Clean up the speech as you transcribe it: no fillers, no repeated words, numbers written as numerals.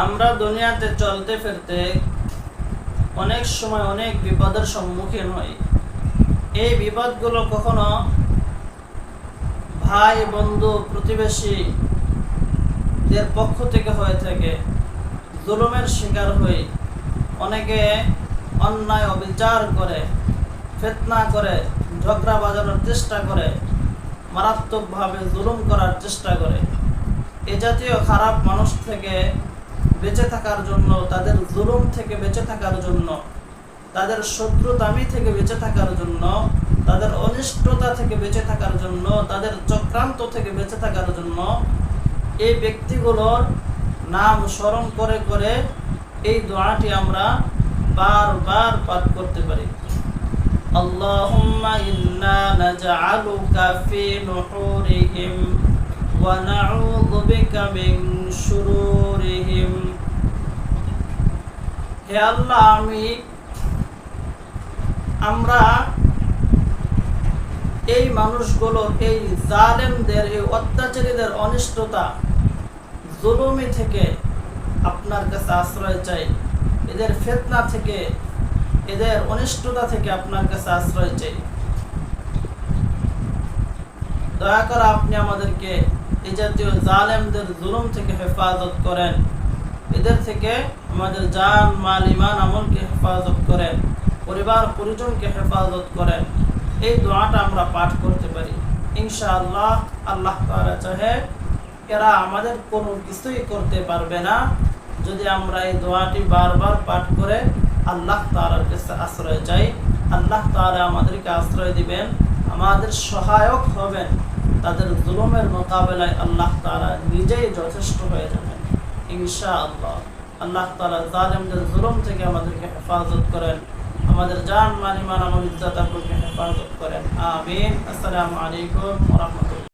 আমরা দুনিয়াতে চলতে ফিরতে অনেক সময় অনেক বিপদের সম্মুখীন হই। এই বিপদগুলো কখনো ভাই বন্ধু প্রতিবেশীদের পক্ষ থেকে হয়ে থাকে, জুলুমের শিকার হই। অনেকে অন্যায় অবিচার করে, ফিতনা করে, ঝগড়া বাজানোর চেষ্টা করে, মারাত্মকভাবে জুলুম করার চেষ্টা করে। এ জাতীয় খারাপ মানুষ থেকে বেঁচে থাকার জন্য, তাদের জুলুম থেকে বেঁচে থাকার জন্য, তাদের শত্রুতামি থেকে বেঁচে থাকার জন্য, তাদের অনিষ্টতা থেকে বেঁচে থাকার জন্য, তাদের চক্রান্ত থেকে বেঁচে থাকার জন্য এই ব্যক্তিগুলোর নাম স্মরণ করে করে এই দোয়াটি আমরা বারবার পাঠ করতে পারি। আল্লাহুম্মা ইন্না নাজআলুকা ফি নুহুরিহিম ওয়া নাউযু বিকা মিন শুরুরিহিম। হে আল্লাহ, আমরা এই মানুষগুলো, এই জালেমদের, এই অত্যাচারীদের অনিষ্টতা, জুলুমি থেকে আপনার কাছে আশ্রয় চাই। এদের ফিতনা থেকে, এদের অনিষ্টতা থেকে আপনার কাছে আশ্রয় চাই। দয়া করে আপনি আমাদেরকে এই জাতীয় জালেমদের জুলুম থেকে হেফাজত করেন। এদের থেকে আমাদের জান, মাল, ইমান, আমলকে হেফাজত করেন, পরিবার পরিজনকে হেফাজত করেন। এই দোয়াটা আমরা পাঠ করতে পারি ইনশাআল্লাহ। আল্লাহ তাআলা চাহে এরা আমাদের কোনো কিছুই করতে পারবে না যদি আমরা এই দোয়াটি বারবার পাঠ করে আল্লাহ তাআলার কাছে আশ্রয় চাই। আল্লাহ তাআলা আমাদেরকে আশ্রয় দিবেন, আমাদের সহায়ক হবেন। তাদের জুলুমের মোকাবেলায় আল্লাহ তাআলা নিজেই যথেষ্ট হয়ে যাবেন ইনশাআল্লাহ। আল্লাহ তাআলা জালেমদের জুলুম থেকে আমাদেরকে হেফাজত করেন, আমাদের জান, মাল, ইমান, আমল, ইজ্জত, আকলকে হেফাজত করেন। আমিন। আসসালামু আলাইকুম ওয়া রাহমাতুল্লাহ।